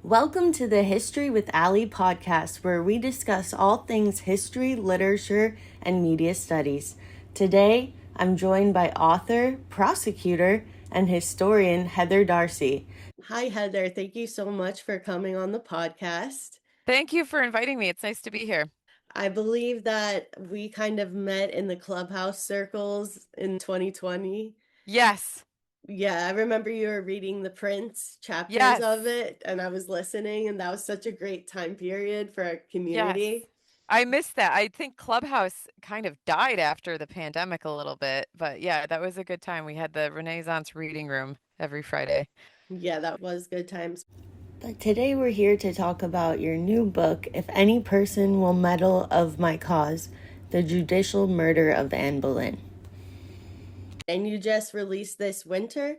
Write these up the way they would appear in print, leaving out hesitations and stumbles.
Welcome to the History with Ali podcast, where we discuss all things history, literature, and media studies. Today, I'm joined by author, prosecutor, and historian Heather Darsie. Hi, Heather. Thank you so much for coming on the podcast. Thank you for inviting me. It's nice to be here. I believe that we kind of met in the clubhouse circles in 2020. Yes. Yeah, I remember you were reading the Prince chapters Yes. of it, and I was listening, and that was such a great time period for our Yes. community. I missed that. I think Clubhouse kind of died after the pandemic a little bit, but yeah, that was a good time. We had the Renaissance reading room every Friday. Yeah, that was good times. But today we're here to talk about your new book, If Any Person Will Meddle of My Cause, The Judicial Murder of Anne Boleyn. And you just released this winter?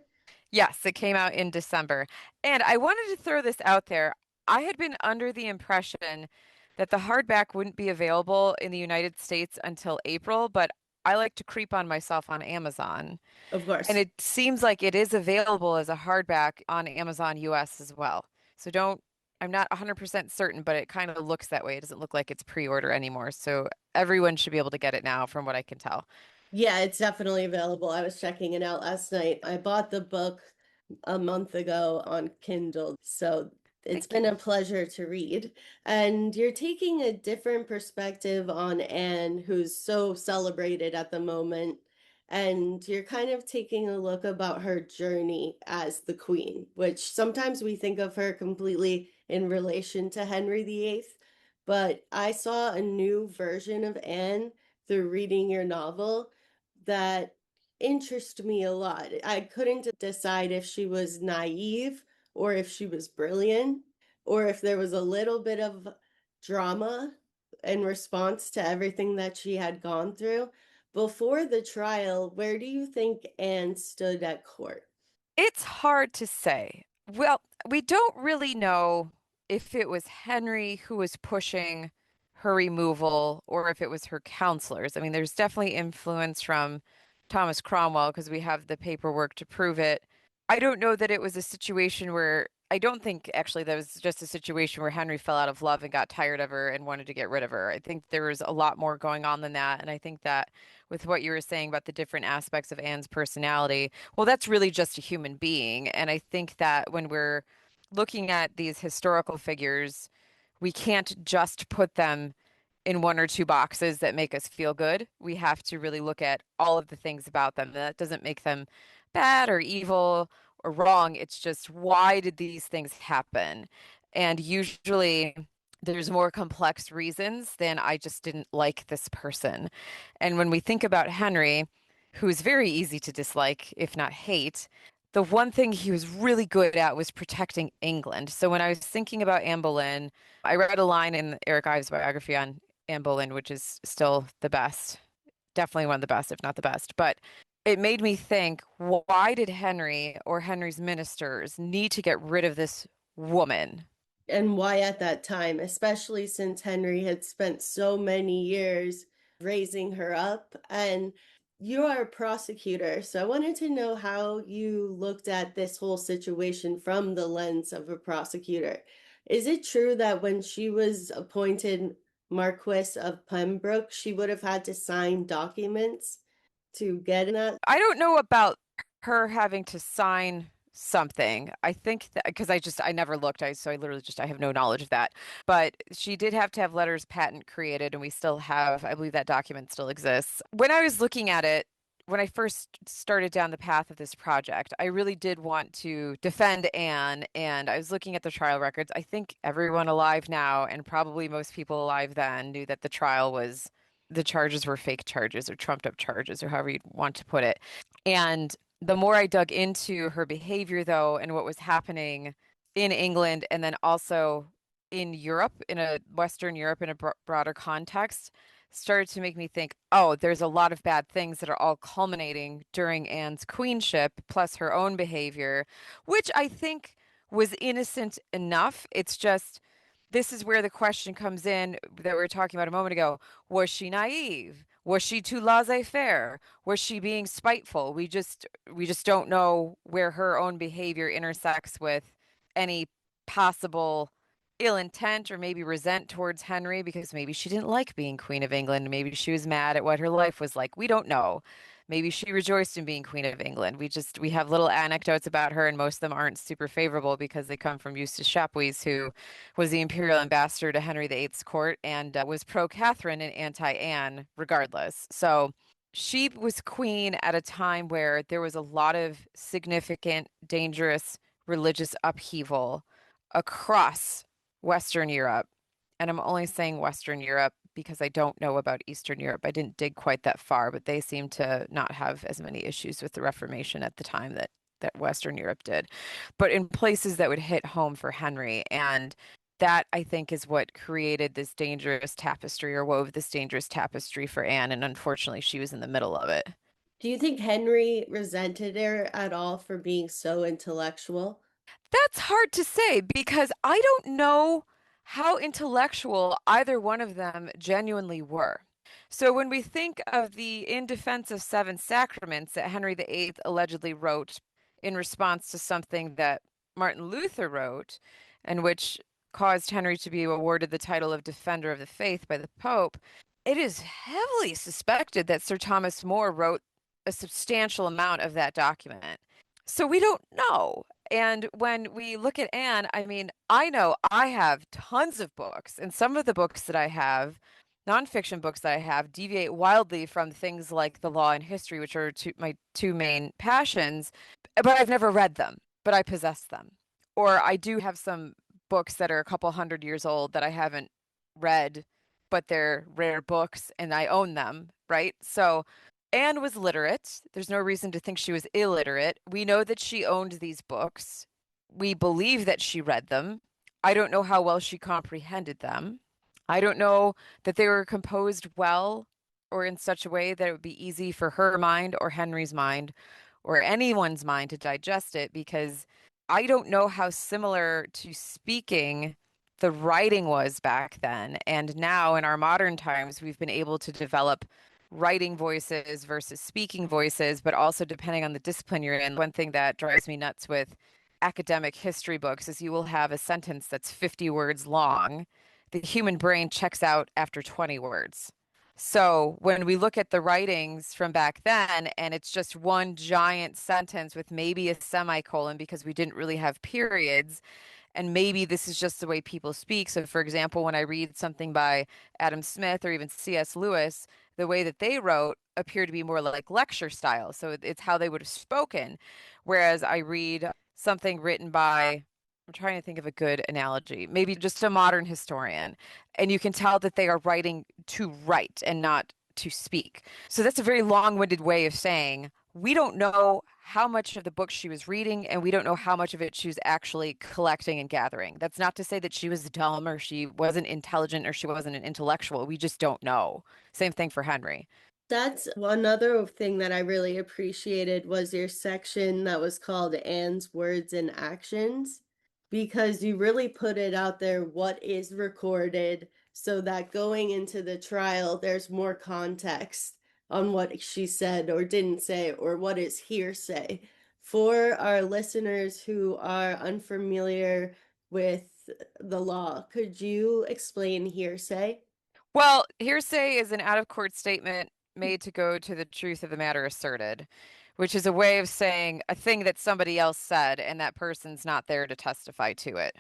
Yes, it came out in December. And I wanted to throw this out there. I had been under the impression that the hardback wouldn't be available in the United States until April, but I like to creep on myself on Amazon. Of And course. it seems like it is available as a hardback on Amazon US as well. So I'm not 100% certain, but it kind of looks that way. It doesn't look like it's pre-order anymore. So everyone should be able to get it now, from what I can tell. Yeah, it's definitely available. I was checking it out last night. I bought the book a month ago on Kindle, so it's Thank you. been a pleasure to read. And you're taking a different perspective on Anne, who's so celebrated at the moment. And you're kind of taking a look about her journey as the queen, which sometimes we think of her completely in relation to Henry VIII. But I saw a new version of Anne through reading your novel that interest me a lot. I couldn't decide if she was naive or if she was brilliant or if there was a little bit of drama in response to everything that she had gone through. Before the trial, where do you think Anne stood at court? It's hard to say. Well, we don't really know if it was Henry who was pushing her removal or if it was her counselors. I mean, there's definitely influence from Thomas Cromwell because we have the paperwork to prove it. I don't know that it was a situation where I don't think actually that was just a situation where Henry fell out of love and got tired of her and wanted to get rid of her. I think there was a lot more going on than that. And I think that with what you were saying about the different aspects of Anne's personality, well, that's really just a human being. And I think that when we're looking at these historical figures, we can't just put them in one or two boxes that make us feel good. We have to really look at all of the things about them. That doesn't make them bad or evil or wrong. It's just why did these things happen? And usually there's more complex reasons than I just didn't like this person. And when we think about Henry, who's very easy to dislike, if not hate, the one thing he was really good at was protecting England. So when I was thinking about Anne Boleyn, I read a line in Eric Ives' biography on Anne Boleyn, which is still the best, definitely one of the best, if not the best. But it made me think, why did Henry or Henry's ministers need to get rid of this woman? And why at that time, especially since Henry had spent so many years raising her up. And you are a prosecutor, so I wanted to know how you looked at this whole situation from the lens of a prosecutor. Is it true that when she was appointed Marquess of Pembroke, she would have had to sign documents to get that? I don't know about her having to sign something. I think that because I never looked. I literally just I have no knowledge of that. But she did have to have letters patent created, and we still have, I believe that document still exists. When I was looking at it, when I first started down the path of this project, I really did want to defend Anne, and I was looking at the trial records. I think everyone alive now, and probably most people alive then, knew that the charges were fake charges or trumped up charges or however you want to put it. And the more I dug into her behavior, though, and what was happening in England and then also in Europe, in a Western Europe, in a broader context, started to make me think, oh, there's a lot of bad things that are all culminating during Anne's queenship, plus her own behavior, which I think was innocent enough. It's just this is where the question comes in that we were talking about a moment ago. Was she naive? Was she too laissez-faire? Was she being spiteful? We just don't know where her own behavior intersects with any possible ill intent or maybe resent towards Henry because maybe she didn't like being Queen of England. Maybe she was mad at what her life was like. We don't know. Maybe she rejoiced in being Queen of England. We have little anecdotes about her, and most of them aren't super favorable because they come from Eustace Chapuis, who was the imperial ambassador to Henry VIII's court and was pro-Catherine and anti-Anne regardless. So she was queen at a time where there was a lot of significant, dangerous religious upheaval across Western Europe. And I'm only saying Western Europe because I don't know about Eastern Europe. I didn't dig quite that far, but they seem to not have as many issues with the Reformation at the time that Western Europe did. But in places that would hit home for Henry. And that I think is what created this dangerous tapestry or wove this dangerous tapestry for Anne. And unfortunately, she was in the middle of it. Do you think Henry resented her at all for being so intellectual? That's hard to say because I don't know how intellectual either one of them genuinely were. So when we think of the In Defense of Seven Sacraments that Henry VIII allegedly wrote in response to something that Martin Luther wrote, and which caused Henry to be awarded the title of Defender of the Faith by the Pope, it is heavily suspected that Sir Thomas More wrote a substantial amount of that document. So we don't know. And when we look at Anne, I mean, I know I have tons of books, and some of the books that I have, nonfiction books that I have, deviate wildly from things like the law and history, which are my two main passions, but I've never read them, but I possess them. Or I do have some books that are a couple hundred years old that I haven't read, but they're rare books and I own them, right? So Anne was literate. There's no reason to think she was illiterate. We know that she owned these books. We believe that she read them. I don't know how well she comprehended them. I don't know that they were composed well or in such a way that it would be easy for her mind or Henry's mind or anyone's mind to digest it because I don't know how similar to speaking the writing was back then. And now in our modern times, we've been able to develop writing voices versus speaking voices, but also depending on the discipline you're in. One thing that drives me nuts with academic history books is you will have a sentence that's 50 words long. The human brain checks out after 20 words. So when we look at the writings from back then, and it's just one giant sentence with maybe a semicolon because we didn't really have periods, and maybe this is just the way people speak. So, for example, when I read something by Adam Smith or even C.S. Lewis, the way that they wrote appeared to be more like lecture style. So it's how they would have spoken. Whereas I read something written by, I'm trying to think of a good analogy, maybe just a modern historian, and you can tell that they are writing to write and not to speak. So that's a very long-winded way of saying we don't know how much of the book she was reading, and we don't know how much of it she was actually collecting and gathering. That's not to say that she was dumb or she wasn't intelligent or she wasn't an intellectual. We just don't know. Same thing for Henry. That's another thing that I really appreciated was your section that was called Anne's Words and Actions, because you really put it out there what is recorded so that going into the trial, there's more context on what she said or didn't say or what is hearsay. For our listeners who are unfamiliar with the law, could you explain hearsay? Well, hearsay is an out of court statement made to go to the truth of the matter asserted, which is a way of saying a thing that somebody else said and that person's not there to testify to it.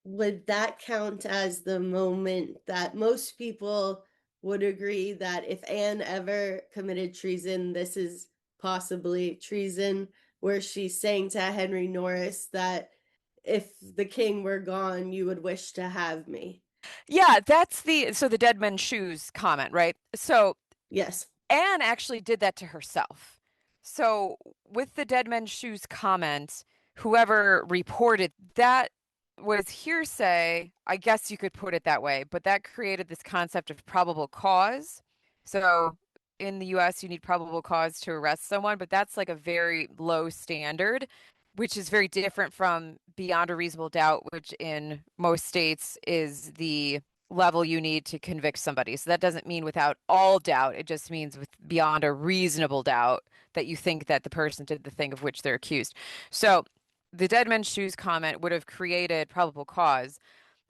Would that count as the moment that most people would agree that if Anne ever committed treason, this is possibly treason, where she's saying to Henry Norris that if the king were gone, you would wish to have me? Yeah, that's the dead men's shoes comment, right? So Yes. Anne actually did that to herself. So with the dead men's shoes comment, whoever reported that was hearsay, I guess you could put it that way, but that created this concept of probable cause. So in the US, you need probable cause to arrest someone, but that's like a very low standard, which is very different from beyond a reasonable doubt, which in most states is the level you need to convict somebody. So that doesn't mean without all doubt. It just means with beyond a reasonable doubt that you think that the person did the thing of which they're accused. So the dead men's shoes comment would have created probable cause.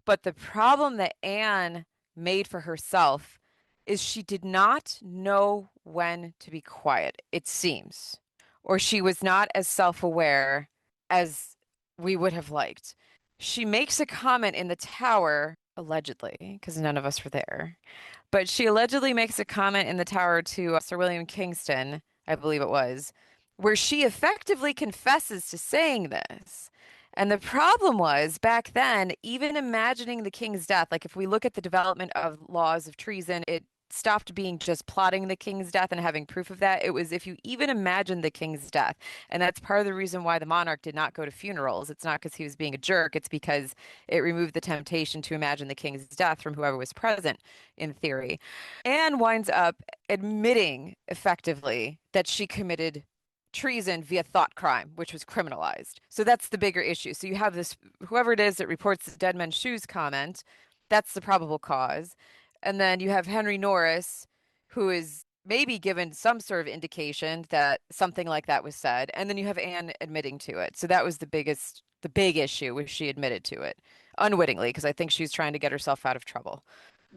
But the problem that Anne made for herself is she did not know when to be quiet, it seems, or she was not as self-aware as we would have liked. She makes a comment in the tower, allegedly, because none of us were there, but she allegedly makes a comment in the tower to Sir William Kingston, I believe it was, where she effectively confesses to saying this. And the problem was back then, even imagining the king's death, like if we look at the development of laws of treason, it stopped being just plotting the king's death and having proof of that. It was if you even imagine the king's death. And that's part of the reason why the monarch did not go to funerals. It's not because he was being a jerk, it's because it removed the temptation to imagine the king's death from whoever was present in theory. Anne winds up admitting effectively that she committed treason via thought crime, which was criminalized. So that's the bigger issue. So you have this, whoever it is that reports the dead men's shoes comment, that's the probable cause. And then you have Henry Norris, who is maybe given some sort of indication that something like that was said. And then you have Anne admitting to it. So that was the big issue was she admitted to it unwittingly, because I think she's trying to get herself out of trouble.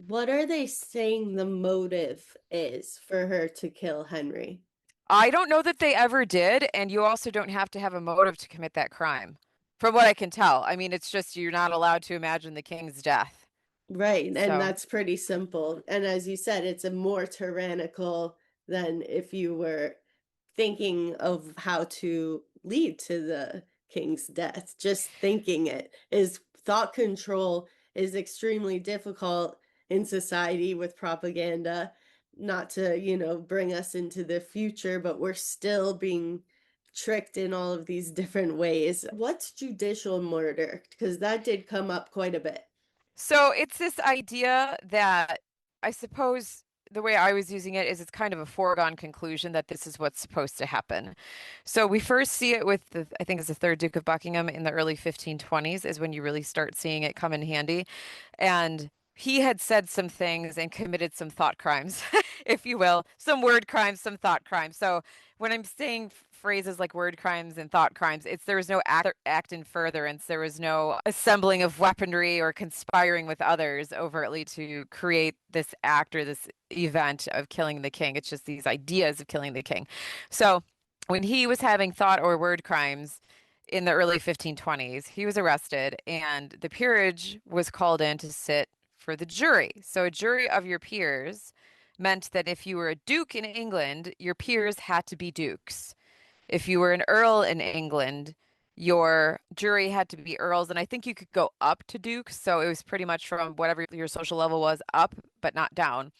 What are they saying the motive is for her to kill Henry? I don't know that they ever did, and you also don't have to have a motive to commit that crime, from what I can tell. I mean, it's just you're not allowed to imagine the king's death. Right, and So, that's pretty simple. And as you said, it's a more tyrannical than if you were thinking of how to lead to the king's death. Just thinking it is thought control is extremely difficult in society with propaganda, not to, bring us into the future, but we're still being tricked in all of these different ways. What's judicial murder? Because that did come up quite a bit. so it's this idea that I suppose the way I was using it is it's kind of a foregone conclusion that this is what's supposed to happen. So we first see it with I think it's the third Duke of Buckingham in the early 1520s is when you really start seeing it come in handy. And he had said some things and committed some thought crimes, if you will, some word crimes, some thought crimes. So when I'm saying phrases like word crimes and thought crimes, it's there was no act in furtherance. There was no assembling of weaponry or conspiring with others overtly to create this act or this event of killing the king. It's just these ideas of killing the king. So when he was having thought or word crimes in the early 1520s, he was arrested and the peerage was called in to sit for the jury. So a jury of your peers meant that if you were a duke in England, your peers had to be dukes. If you were an earl in England, your jury had to be earls, and I think you could go up to dukes. So it was pretty much from whatever your social level was up, but not down.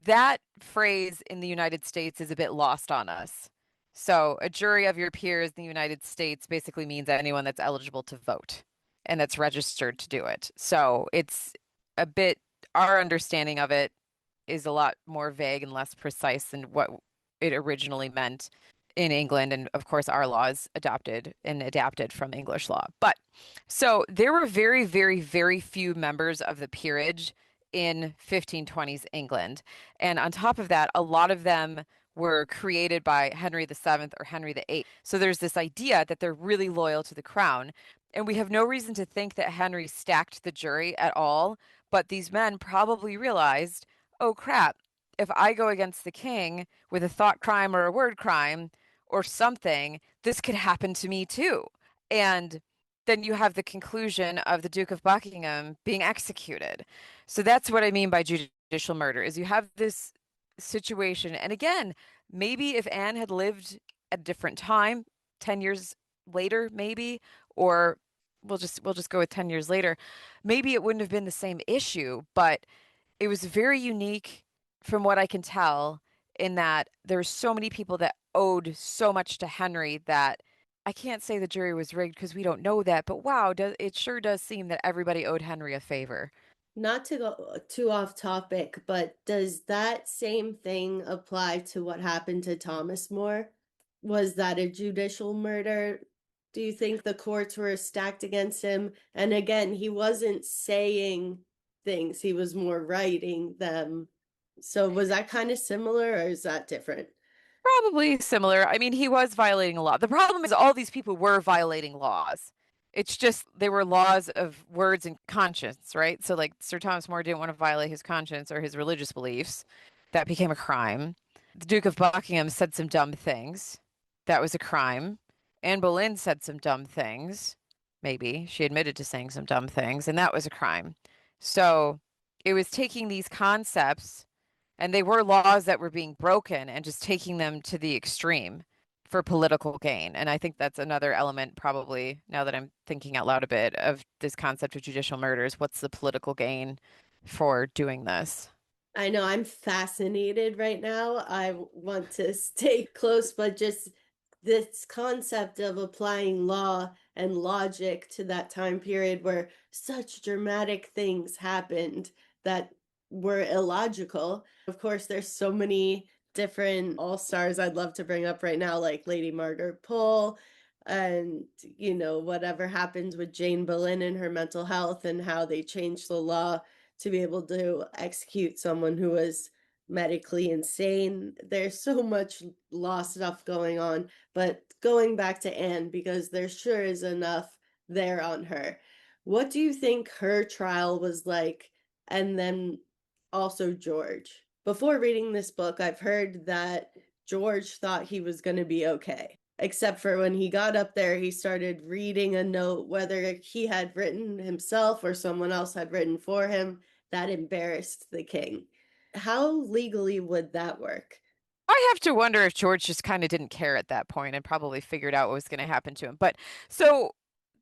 That phrase in the United States is a bit lost on us. So a jury of your peers in the United States basically means anyone that's eligible to vote and that's registered to do it. So it's a bit, our understanding of it is a lot more vague and less precise than what it originally meant in England. And of course, our laws adopted and adapted from English law. But so there were very, very, very few members of the peerage in 1520s England. And on top of that, a lot of them were created by Henry VII or Henry VIII. So there's this idea that they're really loyal to the crown. And we have no reason to think that Henry stacked the jury at all. But these men probably realized, oh crap, if I go against the king with a thought crime or a word crime or something, this could happen to me too. And then you have the conclusion of the Duke of Buckingham being executed. So that's what I mean by judicial murder is you have this situation. And again, maybe if Anne had lived at a different time, 10 years later, maybe, or we'll just go with 10 years later, maybe it wouldn't have been the same issue, but it was very unique from what I can tell in that there's so many people that owed so much to Henry that I can't say the jury was rigged because we don't know that, but wow, it sure does seem that everybody owed Henry a favor. Not to go too off topic, but does that same thing apply to what happened to Thomas More? Was that a judicial murder? Do you think the courts were stacked against him? And again, he wasn't saying things, he was more writing them. So was that kind of similar or is that different? Probably similar. I mean, he was violating a law. The problem is all these people were violating laws. It's just they were laws of words and conscience, right? So like Sir Thomas More didn't want to violate his conscience or his religious beliefs. That became a crime. The Duke of Buckingham said some dumb things. That was a crime. Anne Boleyn said some dumb things. Maybe she admitted to saying some dumb things, and that was a crime. So it was taking these concepts, and they were laws that were being broken and just taking them to the extreme for political gain. And I think that's another element, probably, now that I'm thinking out loud a bit, of this concept of judicial murders. What's the political gain for doing this? I know I'm fascinated right now. I want to stay close, but just this concept of applying law and logic to that time period where such dramatic things happened that were illogical. Of course, there's so many different all-stars I'd love to bring up right now, like Lady Margaret Pole, and whatever happens with Jane Boleyn and her mental health and how they changed the law to be able to execute someone who was medically insane. There's so much law stuff going on, but going back to Anne, because there sure is enough there on her. What do you think her trial was like? And then also George. Before reading this book, I've heard that George thought he was going to be okay. Except for when he got up there, he started reading a note, whether he had written himself or someone else had written for him, that embarrassed the king. How legally would that work? I have to wonder if George just kind of didn't care at that point and probably figured out what was going to happen to him. But so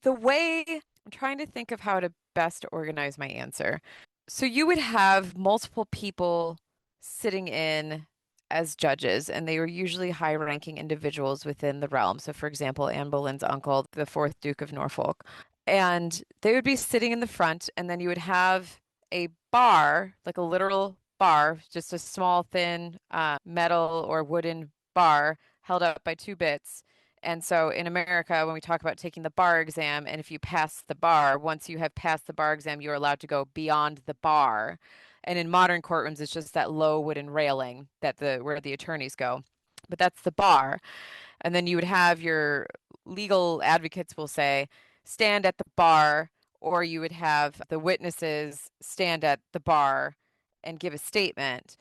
the way I'm trying to think of how to best organize my answer. So you would have multiple people sitting in as judges, and they were usually high-ranking individuals within the realm. So, for example, Anne Boleyn's uncle, the fourth Duke of Norfolk, and they would be sitting in the front, and then you would have a bar, like a literal bar, just a small, thin metal or wooden bar held up by two bits. And so in America, when we talk about taking the bar exam, and if you pass the bar, once you have passed the bar exam, you're allowed to go beyond the bar. And in modern courtrooms, it's just that low wooden railing that the where the attorneys go. But that's the bar. And then you would have your legal advocates will say, stand at the bar, or you would have the witnesses stand at the bar and give a statement.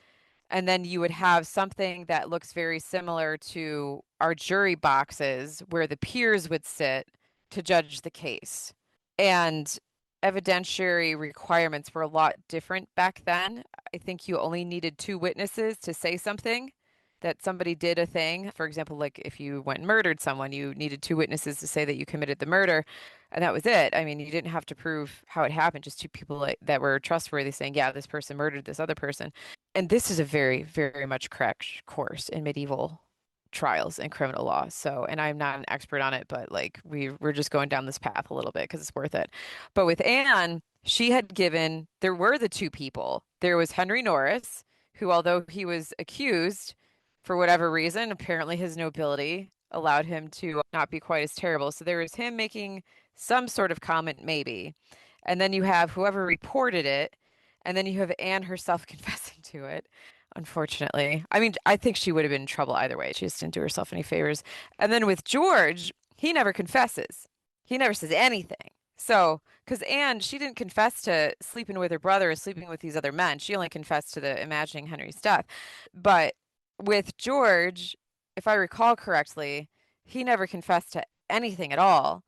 And then you would have something that looks very similar to our jury boxes where the peers would sit to judge the case. And evidentiary requirements were a lot different back then. I think you only needed two witnesses to say something that somebody did a thing. For example, like if you went and murdered someone, you needed two witnesses to say that you committed the murder, and that was it. I mean, you didn't have to prove how it happened, just two people that were trustworthy saying, yeah, this person murdered this other person. And this is a very, very much crash course in medieval trials and criminal law. So, and I'm not an expert on it, but like we're just going down this path a little bit because it's worth it. But with Anne, she had given, there were the two people. There was Henry Norris, who, although he was accused for whatever reason, apparently his nobility allowed him to not be quite as terrible. So there was him making some sort of comment, maybe. And then you have whoever reported it, and then you have Anne herself confessing to it. Unfortunately, I mean, I think she would have been in trouble either way. She just didn't do herself any favors. And then with George, he never confesses. He never says anything. So, because Anne, she didn't confess to sleeping with her brother or sleeping with these other men. She only confessed to the imagining Henry's death. But with George, if I recall correctly, he never confessed to anything at all.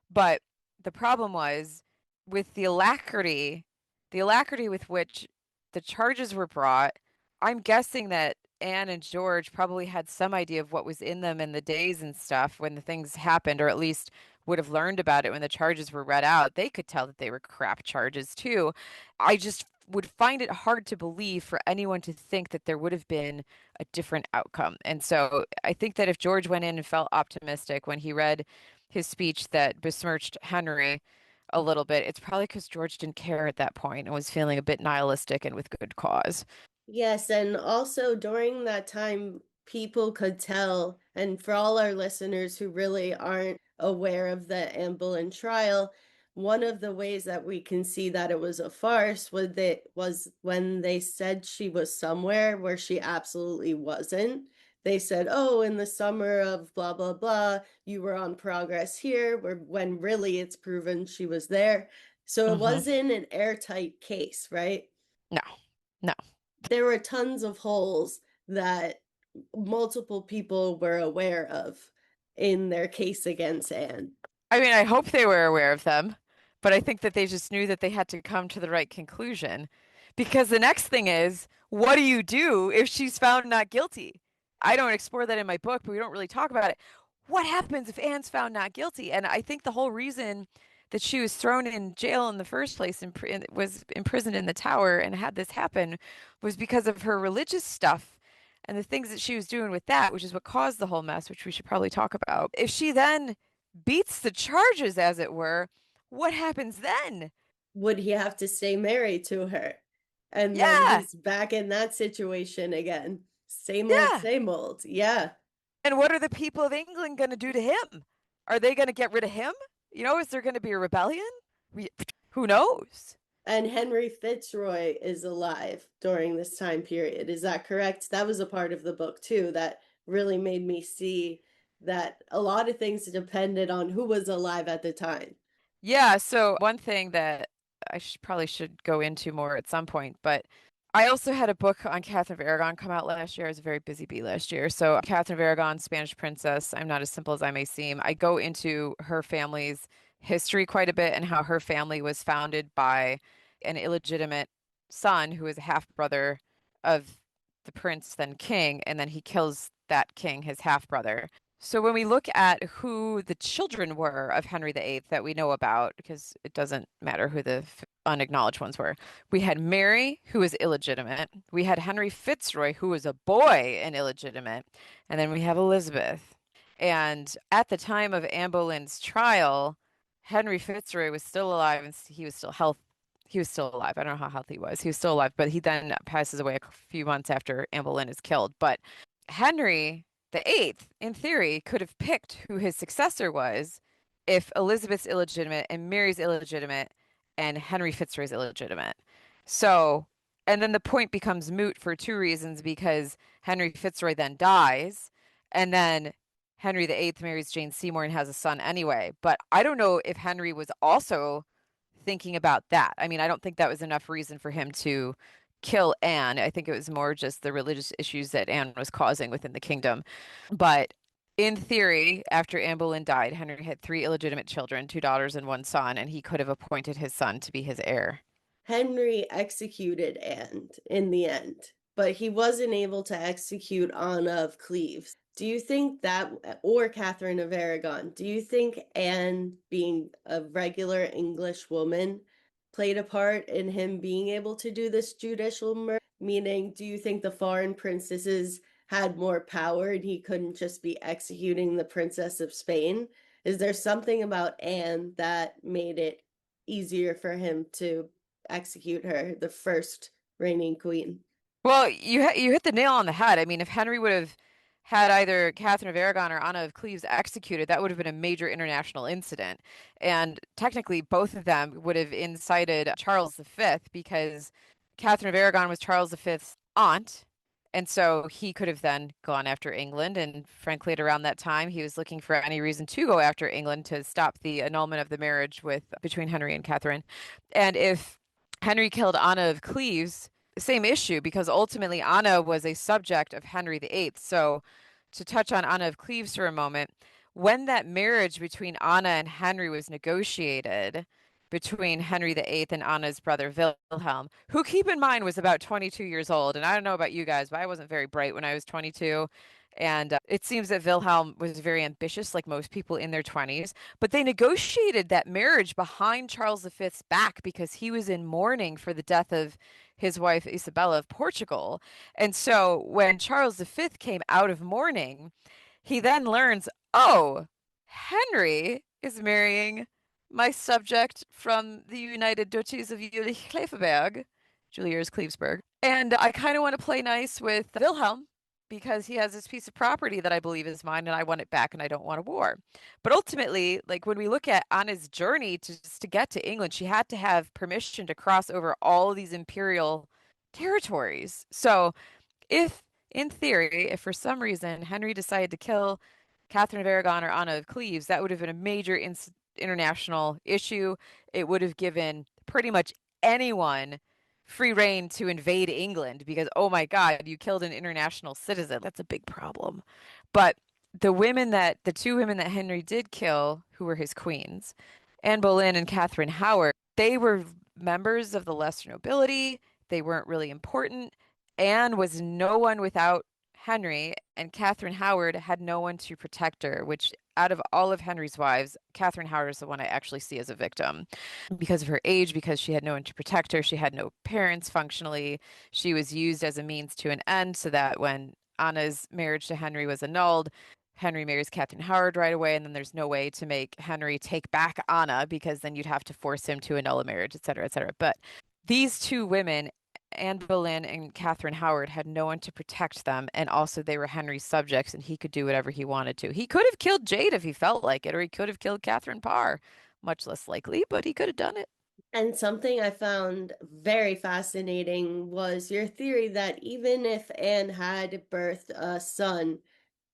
But the problem was with the alacrity with which the charges were brought. I'm guessing that Anne and George probably had some idea of what was in them in the days and stuff when the things happened, or at least would have learned about it when the charges were read out. They could tell that they were crap charges too. I just would find it hard to believe for anyone to think that there would have been a different outcome. And so I think that if George went in and felt optimistic when he read his speech that besmirched Henry a little bit, it's probably because George didn't care at that point and was feeling a bit nihilistic and with good cause. Yes, and also during that time, people could tell, and for all our listeners who really aren't aware of the Anne Boleyn trial, one of the ways that we can see that it was a farce was when they said she was somewhere where she absolutely wasn't. they said, oh, in the summer of blah, blah, blah, you were on progress here, when really it's proven she was there. So it Hmm. wasn't an airtight case, right? No, no. There were tons of holes that multiple people were aware of in their case against Anne. I mean, I hope they were aware of them, but I think that they just knew that they had to come to the right conclusion. Because the next thing is, what do you do if she's found not guilty? I don't explore that in my book, but we don't really talk about it. What happens if Anne's found not guilty? And I think the whole reason that she was thrown in jail in the first place and was imprisoned in the tower and had this happen was because of her religious stuff and the things that she was doing with that, which is what caused the whole mess, which we should probably talk about. If she then beats the charges, as it were, what happens then? Would he have to stay married to her? And then Yeah, he's back in that situation again. Same old, yeah. same old. Yeah. And what are the people of England going to do to him? Are they going to get rid of him? Is there going to be a rebellion? We, who knows? And Henry Fitzroy is alive during this time period. Is that correct? That was a part of the book too that really made me see that a lot of things depended on who was alive at the time. Yeah, so one thing that probably should go into more at some point, but I also had a book on Catherine of Aragon come out last year. I was a very busy bee last year. So Catherine of Aragon, Spanish princess. I'm not as simple as I may seem. I go into her family's history quite a bit and how her family was founded by an illegitimate son who is a half brother of the prince, then king, and then he kills that king, his half brother. So when we look at who the children were of Henry VIII that we know about, because it doesn't matter who the unacknowledged ones were, we had Mary, who was illegitimate. We had Henry Fitzroy, who was a boy and illegitimate. And then we have Elizabeth. And at the time of Anne Boleyn's trial, Henry Fitzroy was still alive and he was still healthy. He was still alive. I don't know how healthy he was. He was still alive, but he then passes away a few months after Anne Boleyn is killed. But Henry the eighth, in theory, could have picked who his successor was if Elizabeth's illegitimate and Mary's illegitimate and Henry Fitzroy's illegitimate. So, and then the point becomes moot for two reasons because Henry Fitzroy then dies, and then Henry the Eighth marries Jane Seymour and has a son anyway. But I don't know if Henry was also thinking about that. I mean, I don't think that was enough reason for him to kill Anne. I think it was more just the religious issues that Anne was causing within the kingdom. But in theory, after Anne Boleyn died, Henry had three illegitimate children, two daughters and one son, and he could have appointed his son to be his heir. Henry executed Anne in the end, but he wasn't able to execute Anne of Cleves. Do you think that, or Catherine of Aragon, do you think Anne, being a regular English woman, played a part in him being able to do this judicial murder? Meaning, do you think the foreign princesses had more power and he couldn't just be executing the Princess of Spain? Is there something about Anne that made it easier for him to execute her, the first reigning queen? Well, you hit the nail on the head. I mean, if Henry would have had either Catherine of Aragon or Anna of Cleves executed, that would have been a major international incident. And technically, both of them would have incited Charles V because Catherine of Aragon was Charles V's aunt. And so he could have then gone after England. And frankly, at around that time, he was looking for any reason to go after England to stop the annulment of the marriage between Henry and Catherine. And if Henry killed Anna of Cleves, same issue because ultimately Anna was a subject of Henry VIII. So to touch on Anna of Cleves for a moment, when that marriage between Anna and Henry was negotiated between Henry VIII and Anna's brother Wilhelm, who keep in mind was about 22 years old. And I don't know about you guys, but I wasn't very bright when I was 22. And it seems that Wilhelm was very ambitious, like most people in their 20s. But they negotiated that marriage behind Charles V's back because he was in mourning for the death of his wife Isabella of Portugal. And so when Charles V came out of mourning, he then learns, oh, Henry is marrying my subject from the United Duchies of Jülich-Kleefenberg, Juliers-Klevesberg. And I kind of want to play nice with Wilhelm because he has this piece of property that I believe is mine and I want it back and I don't want a war. But ultimately, like when we look at Anna's journey to get to England, she had to have permission to cross over all of these imperial territories. So if in theory, if for some reason Henry decided to kill Catherine of Aragon or Anna of Cleves, that would have been a major international issue. It would have given pretty much anyone free reign to invade England because, oh my God, you killed an international citizen. That's a big problem. But the two women that Henry did kill, who were his queens, Anne Boleyn and Catherine Howard, they were members of the lesser nobility. They weren't really important. Anne was no one without Henry, and Catherine Howard had no one to protect her, which out of all of Henry's wives, Catherine Howard is the one I actually see as a victim because of her age, because she had no one to protect her. She had no parents functionally. She was used as a means to an end so that when Anna's marriage to Henry was annulled, Henry marries Catherine Howard right away, and then there's no way to make Henry take back Anna because then you'd have to force him to annul a marriage, et cetera, et cetera. But these two women, Anne Boleyn and Catherine Howard, had no one to protect them, and also they were Henry's subjects, and he could do whatever he wanted to. He could have killed Jade if he felt like it, or he could have killed Catherine Parr. Much less likely, but he could have done it. And something I found very fascinating was your theory that even if Anne had birthed a son,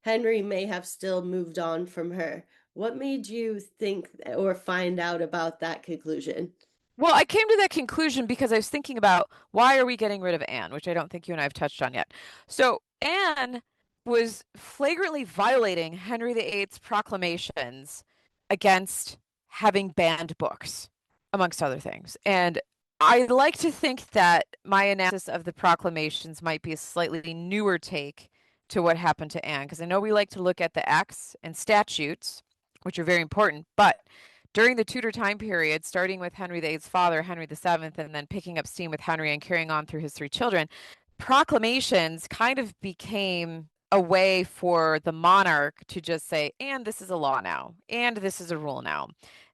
Henry may have still moved on from her. What made you think or find out about that conclusion? Well, I came to that conclusion because I was thinking about why are we getting rid of Anne, which I don't think you and I have touched on yet. So Anne was flagrantly violating Henry VIII's proclamations against having banned books, amongst other things. And I like to think that my analysis of the proclamations might be a slightly newer take to what happened to Anne, because I know we like to look at the acts and statutes, which are very important, but during the Tudor time period, starting with Henry VIII's father, Henry VII, and then picking up steam with Henry and carrying on through his three children, proclamations kind of became a way for the monarch to just say, and this is a law now, and this is a rule now.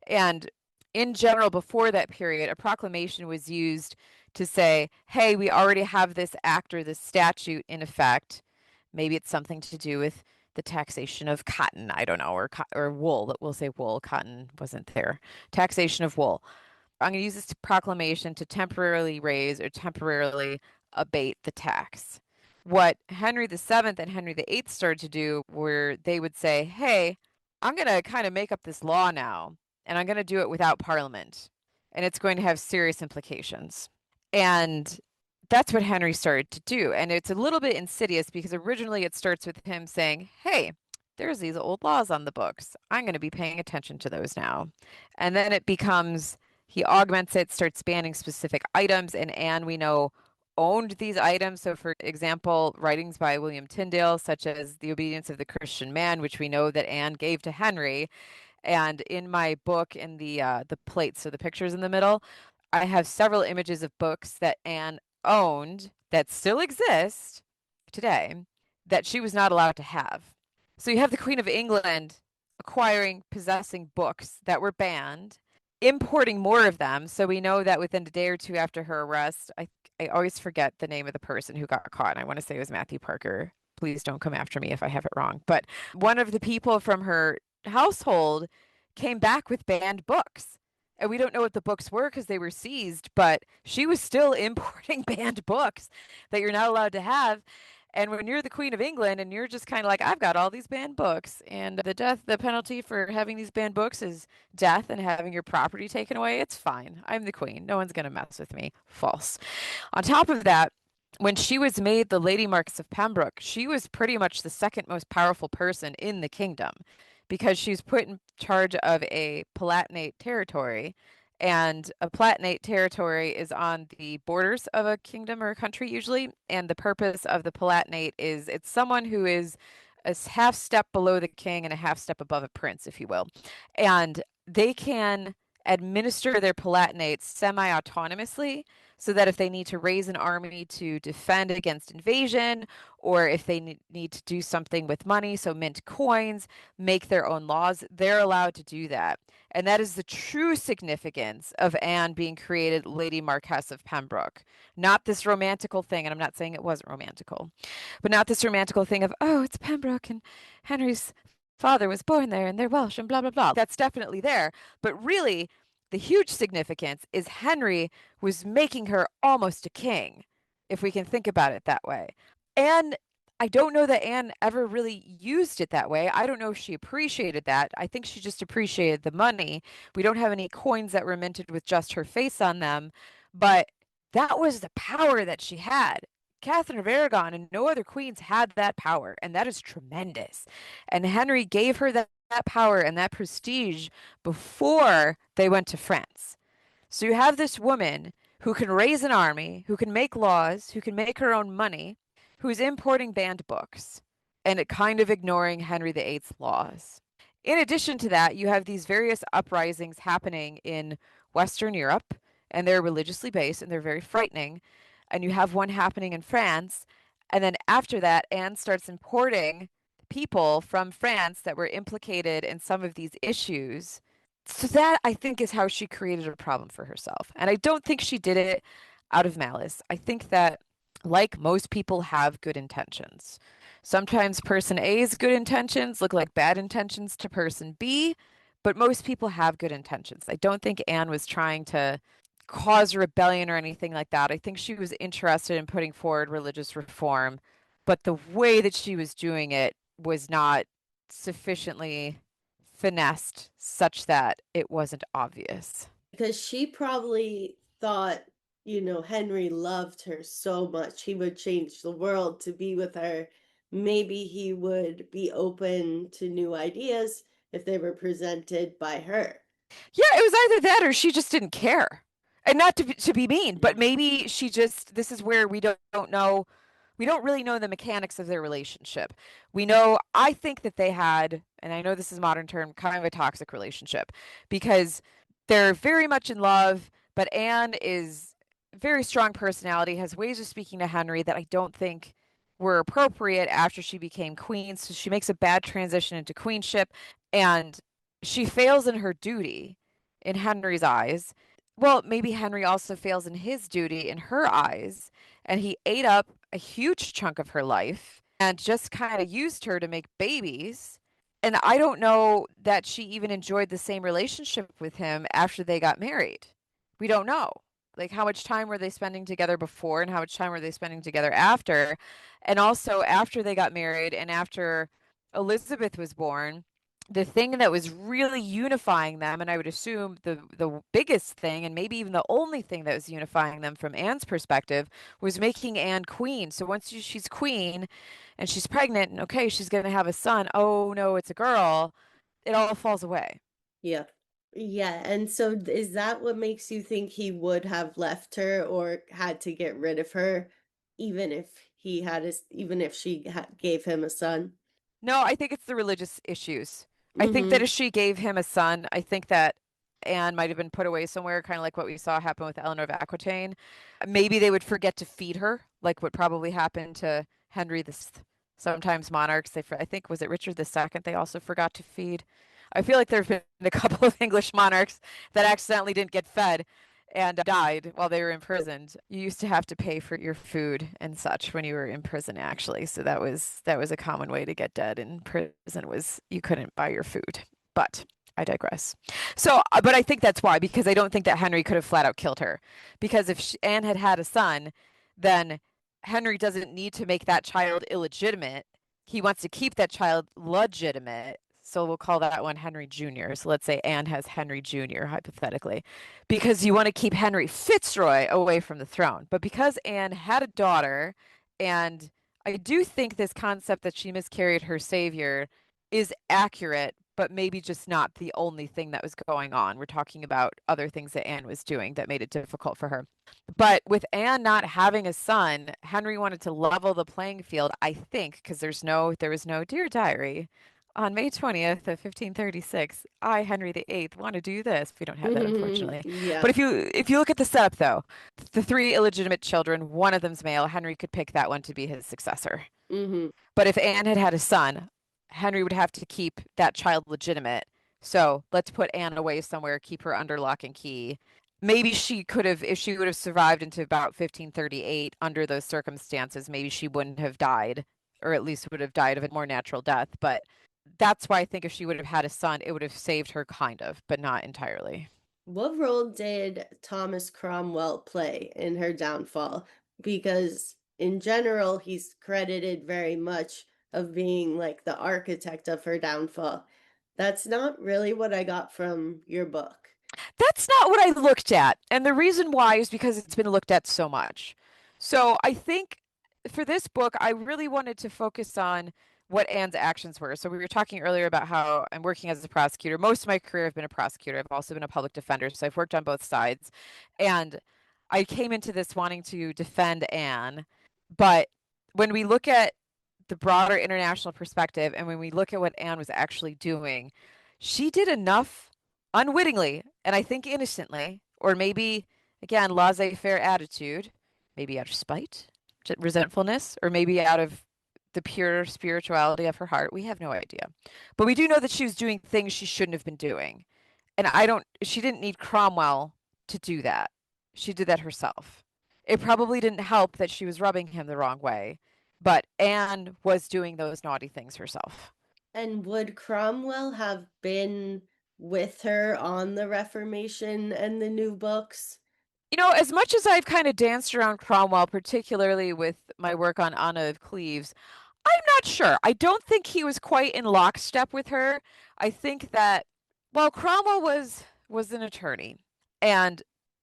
And in general, before that period, a proclamation was used to say, hey, we already have this act or this statute in effect. Maybe it's something to do with the taxation of cotton, I don't know, or wool. We'll say wool. Cotton wasn't there. Taxation of wool. I'm going to use this proclamation to temporarily raise or temporarily abate the tax. What Henry VII and Henry VIII started to do were they would say, hey, I'm going to kind of make up this law now, and I'm going to do it without Parliament, and it's going to have serious implications. And that's what Henry started to do. And it's a little bit insidious because originally it starts with him saying, hey, there's these old laws on the books. I'm going to be paying attention to those now. And then it becomes he augments it, starts banning specific items, and Anne, we know, owned these items. So, for example, writings by William Tyndale, such as The Obedience of the Christian Man, which we know that Anne gave to Henry. And in my book, in the plates, so the pictures in the middle, I have several images of books that Anne owned that still exist today that she was not allowed to have. So you have the Queen of England acquiring, possessing books that were banned, importing more of them. So we know that within a day or two after her arrest, I always forget the name of the person who got caught. And I want to say it was Matthew Parker. Please don't come after me if I have it wrong. But one of the people from her household came back with banned books. And we don't know what the books were because they were seized, but she was still importing banned books that you're not allowed to have. And when you're the Queen of England and you're just kind of like, I've got all these banned books, and the penalty for having these banned books is death and having your property taken away, it's fine. I'm the Queen. No one's going to mess with me. False. On top of that, when she was made the Lady Marquess of Pembroke, she was pretty much the second most powerful person in the kingdom because she was put in charge of a Palatinate territory. And a Palatinate territory is on the borders of a kingdom or a country usually. And the purpose of the Palatinate is it's someone who is a half step below the king and a half step above a prince, if you will. And they can administer their Palatinates semi-autonomously so that if they need to raise an army to defend against invasion, or if they need to do something with money, so mint coins, make their own laws, they're allowed to do that. And that is the true significance of Anne being created Lady Marquess of Pembroke. Not this romantical thing, and I'm not saying it wasn't romantical, but not this romantical thing of, oh, it's Pembroke and Henry's father was born there and they're Welsh and blah, blah, blah. That's definitely there. But really, the huge significance is Henry was making her almost a king, if we can think about it that way. And I don't know that Anne ever really used it that way. I don't know if she appreciated that. I think she just appreciated the money. We don't have any coins that were minted with just her face on them, but that was the power that she had. Catherine of Aragon and no other queens had that power, and that is tremendous. And Henry gave her that power and that prestige before they went to France. So you have this woman who can raise an army, who can make laws, who can make her own money, who's importing banned books and it kind of ignoring Henry VIII's laws. In addition to that, you have these various uprisings happening in Western Europe, and they're religiously based and they're very frightening. And you have one happening in France. And then after that, Anne starts importing people from France that were implicated in some of these issues. So that I think is how she created a problem for herself. And I don't think she did it out of malice. I think that, like most people, have good intentions. Sometimes person A's good intentions look like bad intentions to person B, but most people have good intentions. I don't think Anne was trying to cause rebellion or anything like that. I think she was interested in putting forward religious reform, but the way that she was doing it was not sufficiently finessed such that it wasn't obvious. Because she probably thought, Henry loved her so much he would change the world to be with her. Maybe he would be open to new ideas if they were presented by her. Yeah, it was either that or she just didn't care. And not to be mean, but maybe she just, this is where we don't know, we don't really know the mechanics of their relationship. We know, I think that they had, and I know this is a modern term, kind of a toxic relationship because they're very much in love, but Anne is very strong personality, has ways of speaking to Henry that I don't think were appropriate after she became queen. So she makes a bad transition into queenship and she fails in her duty in Henry's eyes. Well, maybe Henry also fails in his duty in her eyes, and he ate up a huge chunk of her life and just kind of used her to make babies. And I don't know that she even enjoyed the same relationship with him after they got married. We don't know. Like, how much time were they spending together before and how much time were they spending together after? And also, after they got married and after Elizabeth was born, the thing that was really unifying them, and I would assume the biggest thing, and maybe even the only thing that was unifying them from Anne's perspective, was making Anne queen. So once she's queen and she's pregnant, and okay, she's going to have a son. Oh no, it's a girl. It all falls away. Yeah. Yeah. And so is that what makes you think he would have left her or had to get rid of her, even if she gave him a son? No, I think it's the religious issues. I think that Mm-hmm. if she gave him a son, I think that Anne might have been put away somewhere, kind of like what we saw happen with Eleanor of Aquitaine. Maybe they would forget to feed her, like what probably happened to Henry this. Sometimes monarchs, I think, was it Richard II, they also forgot to feed. I feel like there have been a couple of English monarchs that accidentally didn't get fed and died while they were imprisoned. You used to have to pay for your food and such when you were in prison, actually. So that was a common way to get dead in prison was you couldn't buy your food. But I digress. So, but I think that's why, because I don't think that Henry could have flat out killed her. Because if Anne had had a son, then Henry doesn't need to make that child illegitimate. He wants to keep that child legitimate. So we'll call that one Henry Jr. So let's say Anne has Henry Jr., hypothetically, because you want to keep Henry Fitzroy away from the throne. But because Anne had a daughter, and I do think this concept that she miscarried her savior is accurate, but maybe just not the only thing that was going on. We're talking about other things that Anne was doing that made it difficult for her. But with Anne not having a son, Henry wanted to level the playing field, I think, because there was no Dear Diary. On May 20th of 1536, I, Henry VIII, want to do this. We don't have that, unfortunately. Yeah. But if you look at the setup, though, the three illegitimate children, one of them's male. Henry could pick that one to be his successor. Mm-hmm. But if Anne had had a son, Henry would have to keep that child legitimate. So let's put Anne away somewhere, keep her under lock and key. Maybe she could have, if she would have survived into about 1538 under those circumstances, maybe she wouldn't have died, or at least would have died of a more natural death. But that's why I think if she would have had a son, it would have saved her kind of, but not entirely. What role did Thomas Cromwell play in her downfall? Because in general, he's credited very much of being like the architect of her downfall. That's not really what I got from your book. That's not what I looked at. And the reason why is because it's been looked at so much. So I think for this book, I really wanted to focus on what Anne's actions were. So we were talking earlier about how I'm working as a prosecutor. Most of my career, I've been a prosecutor. I've also been a public defender. So I've worked on both sides. And I came into this wanting to defend Anne. But when we look at the broader international perspective and when we look at what Anne was actually doing, she did enough unwittingly and I think innocently, or maybe again, laissez-faire attitude, maybe out of spite, resentfulness, or maybe out of the pure spirituality of her heart. We have no idea. But we do know that she was doing things she shouldn't have been doing. And she didn't need Cromwell to do that. She did that herself. It probably didn't help that she was rubbing him the wrong way, but Anne was doing those naughty things herself. And would Cromwell have been with her on the Reformation and the new books? You know, as much as I've kind of danced around Cromwell, particularly with my work on Anna of Cleves, I'm not sure. I don't think he was quite in lockstep with her. I think that well, Cromwell was an attorney, and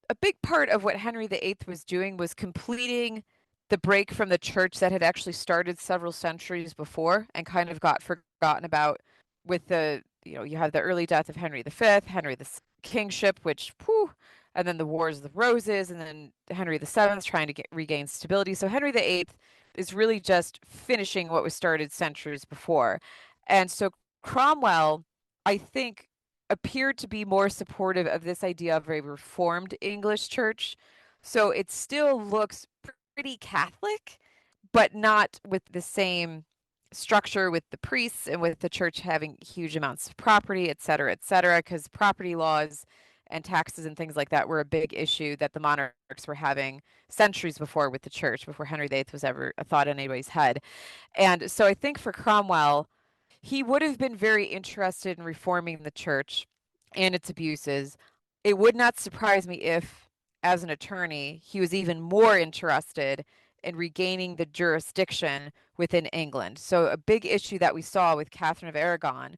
a big part of what Henry VIII was doing was completing the break from the church that had actually started several centuries before and kind of got forgotten about with you have the early death of Henry V, Henry the kingship, which, whew, and then the Wars of the Roses, and then Henry VII trying to regain stability. So Henry VIII is really just finishing what was started centuries before. And so Cromwell, I think, appeared to be more supportive of this idea of a reformed English church. So it still looks pretty Catholic, but not with the same structure with the priests and with the church having huge amounts of property, et cetera, because property laws and taxes and things like that were a big issue that the monarchs were having centuries before with the church, before Henry VIII was ever a thought in anybody's head. And so I think for Cromwell, he would have been very interested in reforming the church and its abuses. It would not surprise me if, as an attorney, he was even more interested in regaining the jurisdiction within England. So, a big issue that we saw with Catherine of Aragon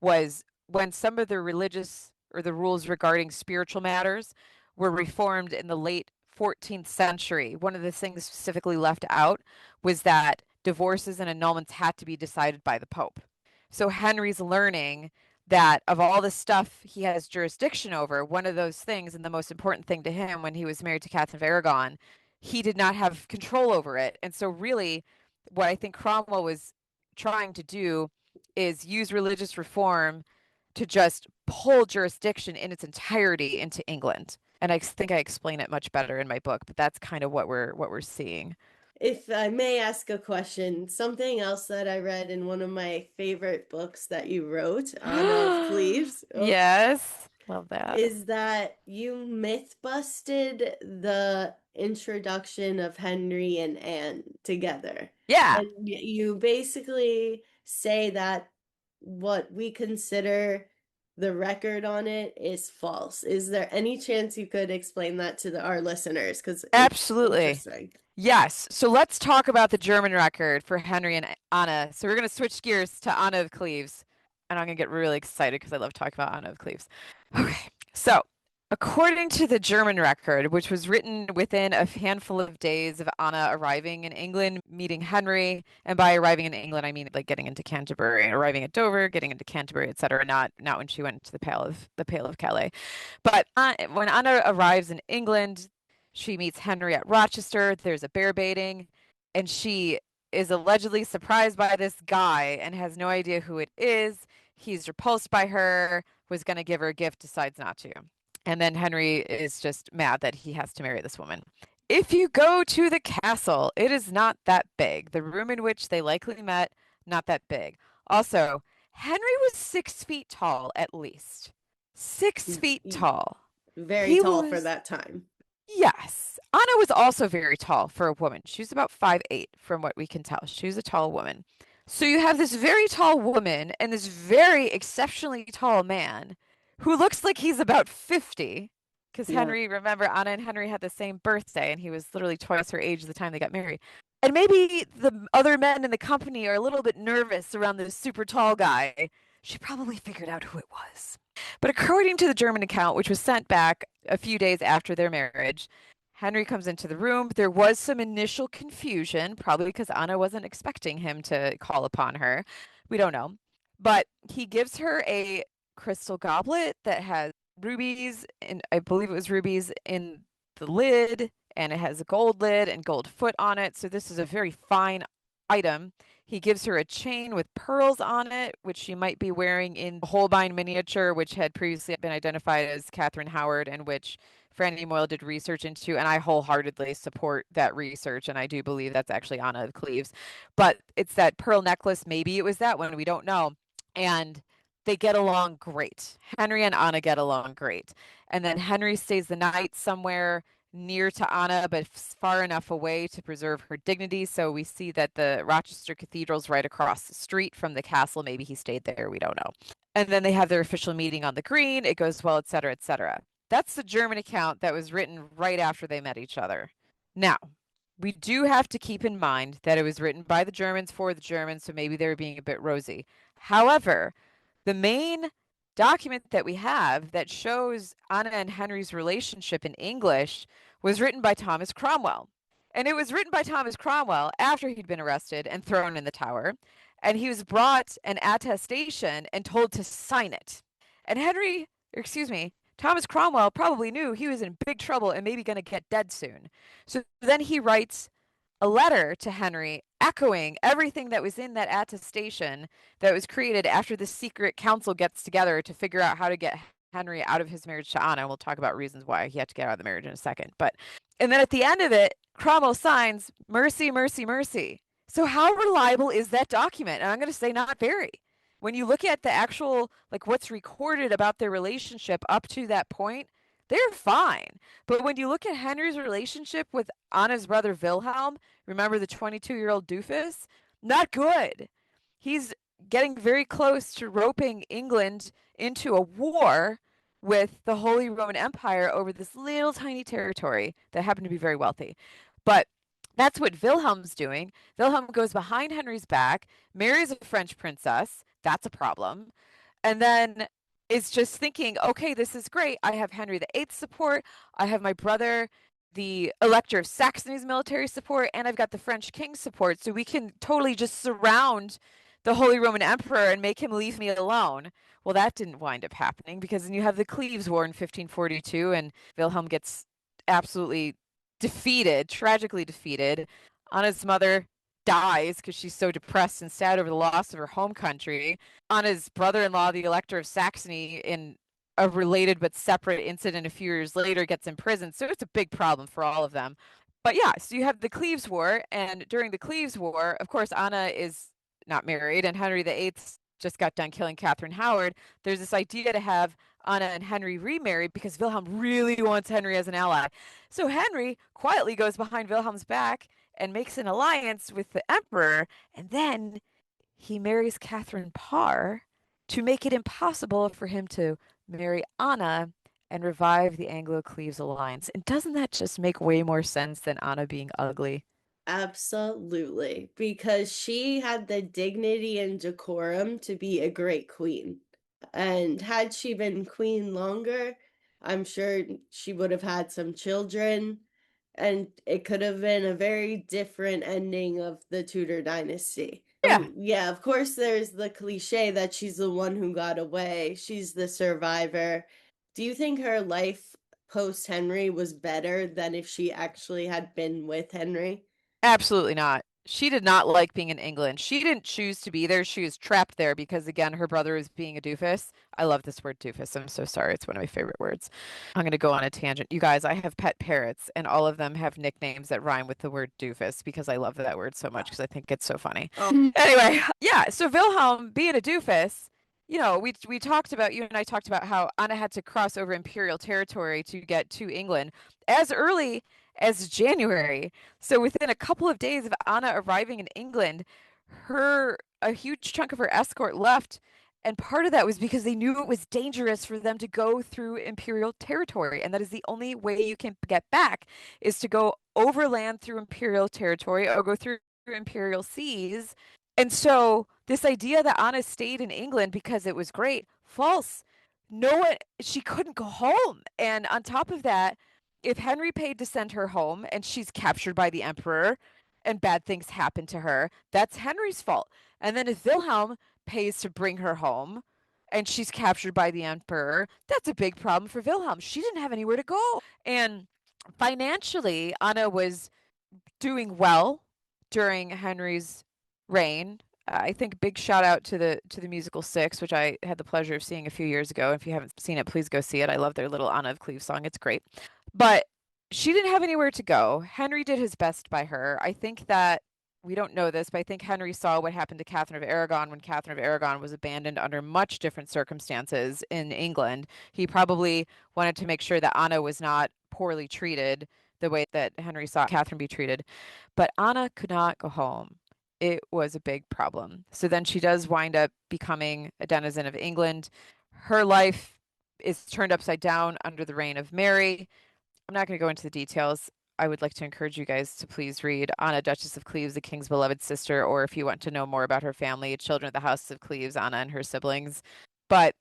was when some of the religious or the rules regarding spiritual matters were reformed in the late 14th century. One of the things specifically left out was that divorces and annulments had to be decided by the Pope. So Henry's learning that of all the stuff he has jurisdiction over, one of those things, and the most important thing to him when he was married to Catherine of Aragon, he did not have control over it. And so, really, what I think Cromwell was trying to do is use religious reform to just pull jurisdiction in its entirety into England. And I think I explain it much better in my book, but that's kind of what we're seeing. If I may ask a question, something else that I read in one of my favorite books that you wrote, Anna of Cleves, Yes, love that. is that you myth busted the introduction of Henry and Anne together. Yeah, And you basically say that what we consider the record on it is false. Is there any chance you could explain that to our listeners? Because it's absolutely. interesting. Yes. So let's talk about the German record for Henry and Anna. So we're going to switch gears to Anna of Cleves. And I'm going to get really excited because I love talking about Anna of Cleves. Okay. So, according to the German record, which was written within a handful of days of Anna arriving in England, meeting Henry, and by arriving in England, I mean like getting into Canterbury, arriving at Dover, getting into Canterbury, etc. Not when she went to the Pale of Calais. But when Anna arrives in England, she meets Henry at Rochester. There's a bear baiting, and she is allegedly surprised by this guy and has no idea who it is. He's repulsed by her, was going to give her a gift, decides not to. And then Henry is just mad that he has to marry this woman. If you go to the castle, it is not that big. The room in which they likely met, not that big. Also, Henry was 6 feet tall at least. 6 feet tall. Very He tall for was that time. Yes. Anna was also very tall for a woman. She was about 5'8", from what we can tell. She was a tall woman. So you have this very tall woman and this very exceptionally tall man who looks like he's about 50. Because Yeah. Henry, remember, Anna and Henry had the same birthday, and he was literally twice her age at the time they got married. And maybe the other men in the company are a little bit nervous around this super tall guy. She probably figured out who it was. But according to the German account, which was sent back a few days after their marriage, Henry comes into the room. There was some initial confusion, probably because Anna wasn't expecting him to call upon her. We don't know. But he gives her a crystal goblet that has rubies, and I believe it was rubies in the lid, and it has a gold lid and gold foot on it. So this is a very fine item. He gives her a chain with pearls on it, which she might be wearing in the Holbein miniature, which had previously been identified as Catherine Howard, and which Franny Moyle did research into. And I wholeheartedly support that research. And I do believe that's actually Anna of Cleves. But it's that pearl necklace. Maybe it was that one. We don't know. And they get along great. Henry and Anna get along great. And then Henry stays the night somewhere near to Anna, but far enough away to preserve her dignity. So we see that the Rochester Cathedral's right across the street from the castle. Maybe he stayed there. We don't know. And then they have their official meeting on the green. It goes well, et cetera, et cetera. That's the German account that was written right after they met each other. Now, we do have to keep in mind that it was written by the Germans for the Germans, so maybe they were being a bit rosy. However, the main document that we have that shows Anna and Henry's relationship in English was written by Thomas Cromwell. And it was written by Thomas Cromwell after he'd been arrested and thrown in the tower. And he was brought an attestation and told to sign it. And Thomas Cromwell probably knew he was in big trouble and maybe going to get dead soon. So then he writes a letter to Henry echoing everything that was in that attestation that was created after the secret council gets together to figure out how to get Henry out of his marriage to Anna. And we'll talk about reasons why he had to get out of the marriage in a second. And then at the end of it, Cromwell signs mercy, mercy, mercy. So how reliable is that document? And I'm going to say not very. When you look at the actual, like what's recorded about their relationship up to that point, they're fine. But when you look at Henry's relationship with Anna's brother Wilhelm, remember the 22-year-old doofus? Not good. He's getting very close to roping England into a war with the Holy Roman Empire over this little tiny territory that happened to be very wealthy. But that's what Wilhelm's doing. Wilhelm goes behind Henry's back, marries a French princess. That's a problem. And then is just thinking, okay, this is great. I have Henry VIII support. I have my brother, the Elector of Saxony's military support, and I've got the French king's support. So we can totally just surround the Holy Roman Emperor and make him leave me alone. Well, that didn't wind up happening because then you have the Cleves War in 1542, and Wilhelm gets absolutely defeated, tragically defeated. Anna's mother dies because she's so depressed and sad over the loss of her home country. Anna's brother-in-law, the Elector of Saxony, in a related but separate incident a few years later, gets imprisoned. So it's a big problem for all of them. But yeah, so you have the Cleves War, and during the Cleves War, of course, Anna is not married, and Henry VIII just got done killing Catherine Howard. There's this idea to have Anna and Henry remarried because Wilhelm really wants Henry as an ally. So Henry quietly goes behind Wilhelm's back and makes an alliance with the emperor, and then he marries Catherine Parr to make it impossible for him to marry Anna and revive the Anglo-Cleves alliance. And doesn't that just make way more sense than Anna being ugly? Absolutely, because she had the dignity and decorum to be a great queen. And had she been queen longer, I'm sure she would have had some children, and it could have been a very different ending of the Tudor dynasty. Yeah, Yeah, of course, there's the cliche that she's the one who got away, she's the survivor. Do you think her life post Henry was better than if she actually had been with Henry? absolutely not. She did not like being in England. She didn't choose to be there. She was trapped there because, again, her brother was being a doofus. I love this word doofus. I'm so sorry. It's one of my favorite words. I'm going to go on a tangent. You guys, I have pet parrots, and all of them have nicknames that rhyme with the word doofus because I love that word so much because I think it's so funny. Oh, Anyway, yeah, so Wilhelm being a doofus, we talked about, you and I talked about how Anna had to cross over imperial territory to get to England as early as January. So within a couple of days of Anna arriving in England, a huge chunk of her escort left, And part of that was because they knew it was dangerous for them to go through imperial territory. And that is the only way you can get back is to go overland through imperial territory or go through imperial seas. And so this idea that Anna stayed in England because it was great, false. No one, she couldn't go home. And on top of that, if Henry paid to send her home and she's captured by the emperor and bad things happen to her, that's Henry's fault. And then if Wilhelm pays to bring her home and she's captured by the emperor, that's a big problem for Wilhelm. She didn't have anywhere to go. And financially, Anna was doing well during Henry's reign. I think big shout out to the musical Six, which I had the pleasure of seeing a few years ago. If you haven't seen it, please go see it. I love their little Anna of Cleves song. It's great. But she didn't have anywhere to go. Henry did his best by her. I think that we don't know this, but I think Henry saw what happened to Catherine of Aragon when Catherine of Aragon was abandoned under much different circumstances in England. He probably wanted to make sure that Anna was not poorly treated the way that Henry saw Catherine be treated. But Anna could not go home. It was a big problem. So then she does wind up becoming a denizen of England. Her life is turned upside down under the reign of Mary. I'm not going to go into the details. I would like to encourage you guys to please read Anna, Duchess of Cleves, the King's beloved sister, or if you want to know more about her family, Children of the House of Cleves, Anna and her siblings. But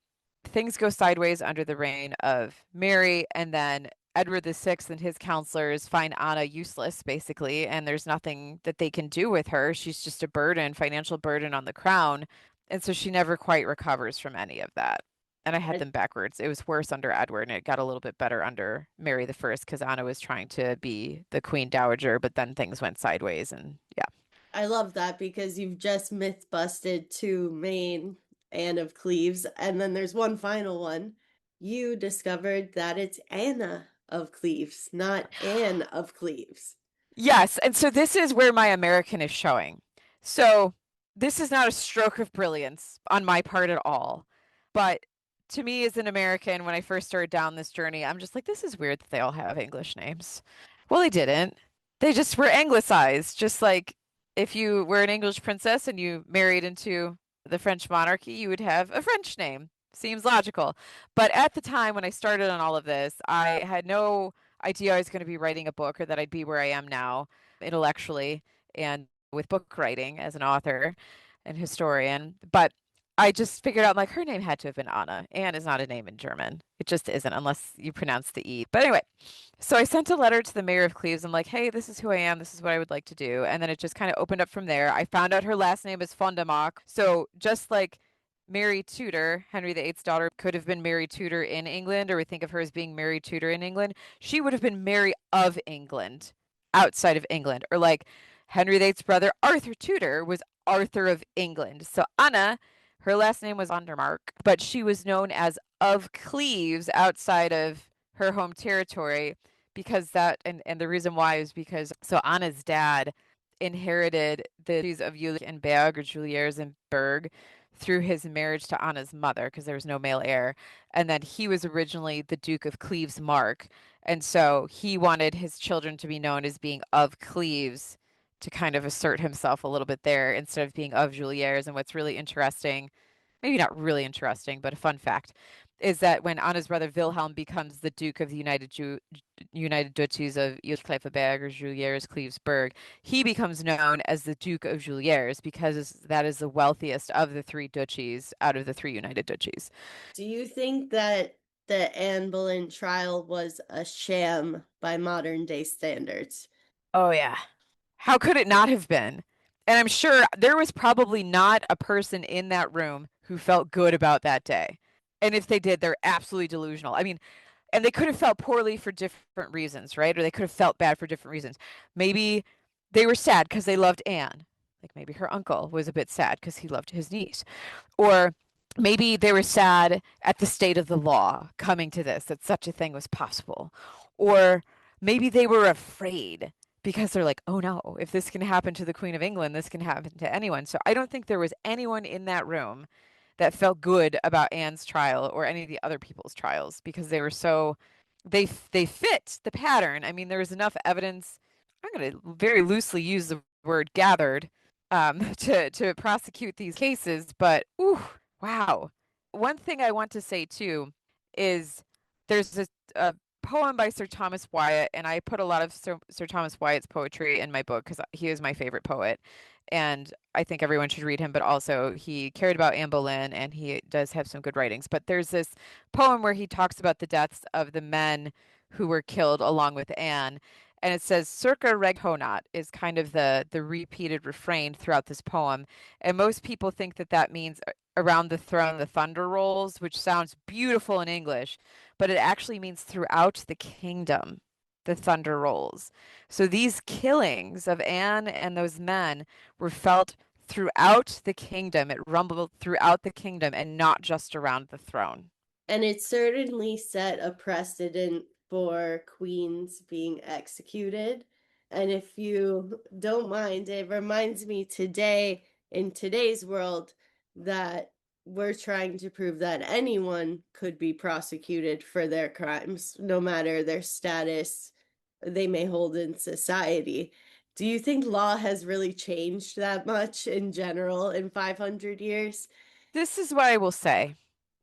things go sideways under the reign of Mary, and then Edward VI and his counselors find Anna useless, basically, and there's nothing that they can do with her. She's just a burden, financial burden on the crown. And so she never quite recovers from any of that. And I had I, them backwards. It was worse under Edward, and it got a little bit better under Mary the First because Anna was trying to be the Queen Dowager, but then things went sideways, and yeah. I love that because you've just myth busted two main Anne of Cleves, and then there's one final one. You discovered that it's Anna of Cleves, not Anne of Cleves. Yes, and so this is where my American is showing. So this is not a stroke of brilliance on my part at all. But to me, as an American, when I first started down this journey, I'm just like, this is weird that they all have English names. Well, they didn't. They just were anglicized, just like if you were an English princess and you married into the French monarchy, you would have a French name. Seems logical. But at the time when I started on all of this, I had no idea I was going to be writing a book or that I'd be where I am now intellectually and with book writing as an author and historian. But I just figured out like her name had to have been Anna. Anne is not a name in German. It just isn't unless you pronounce the E. But anyway, so I sent a letter to the mayor of Cleves. I'm like, hey, this is who I am. This is what I would like to do. And then it just kind of opened up from there. I found out her last name is Fondamac. So just like Mary Tudor, Henry VIII's daughter, could have been Mary Tudor in England, or we think of her as being Mary Tudor in England. She would have been Mary of England outside of England. Or like Henry VIII's brother, Arthur Tudor, was Arthur of England. So Anna, her last name was Vandermark, but she was known as of Cleves outside of her home territory because and the reason why is because so Anna's dad inherited the dues of Jülich and Berg or Juliers and Berg through his marriage to Anna's mother because there was no male heir. And then he was originally the Duke of Cleves Mark. And so he wanted his children to be known as being of Cleves to kind of assert himself a little bit there instead of being of Juliers. And what's really interesting, maybe not really interesting, but a fun fact, is that when Anna's brother Wilhelm becomes the Duke of the United Duchies of Jülich-Kleifenberg or Juliers-Clevesburg, he becomes known as the Duke of Juliers because that is the wealthiest of the three duchies out of the three United Duchies. Do you think that the Anne Boleyn trial was a sham by modern day standards? Oh, yeah. How could it not have been? And I'm sure there was probably not a person in that room who felt good about that day. And if they did, they're absolutely delusional. I mean, and they could have felt poorly for different reasons, right? Or they could have felt bad for different reasons. Maybe they were sad because they loved Anne. Like maybe her uncle was a bit sad because he loved his niece. Or maybe they were sad at the state of the law coming to this, that such a thing was possible. Or maybe they were afraid because they're like, oh no, if this can happen to the Queen of England, this can happen to anyone. So I don't think there was anyone in that room that felt good about Anne's trial or any of the other people's trials because they were so they fit the pattern. I mean, there was enough evidence. I'm going to very loosely use the word gathered to prosecute these cases, but ooh, Wow. One thing I want to say too is there's a poem by Sir Thomas Wyatt, and I put a lot of Sir Thomas Wyatt's poetry in my book because he is my favorite poet. And I think everyone should read him, but also he cared about Anne Boleyn and he does have some good writings. But there's this poem where he talks about the deaths of the men who were killed along with Anne. And it says, Circa reg honat is kind of the repeated refrain throughout this poem. And most people think that that means around the throne the thunder rolls, which sounds beautiful in English, but it actually means throughout the kingdom the thunder rolls. So these killings of Anne and those men were felt throughout the kingdom. It rumbled throughout the kingdom and not just around the throne. And it certainly set a precedent for queens being executed. And if you don't mind, it reminds me today, in today's world, that we're trying to prove that anyone could be prosecuted for their crimes, no matter their status they may hold in society. Do you think law has really changed that much in general in 500 years? This is what I will say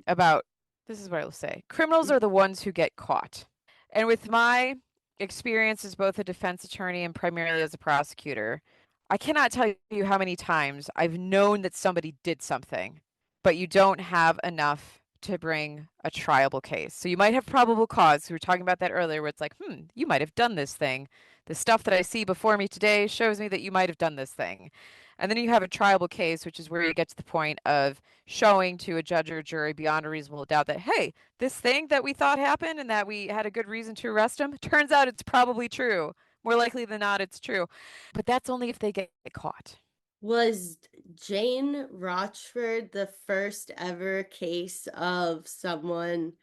about this is what I will say. Criminals are the ones who get caught. And with my experience as both a defense attorney and primarily as a prosecutor, I cannot tell you how many times I've known that somebody did something, but you don't have enough to bring a triable case. So you might have probable cause. We were talking about that earlier, where it's like, you might have done this thing. The stuff that I see before me today shows me that you might have done this thing. And then you have a triable case, which is where you get to the point of showing to a judge or a jury beyond a reasonable doubt that, hey, this thing that we thought happened and that we had a good reason to arrest him, turns out it's probably true. More likely than not, it's true. But that's only if they get caught. Was Jane Rochford the first ever case of someone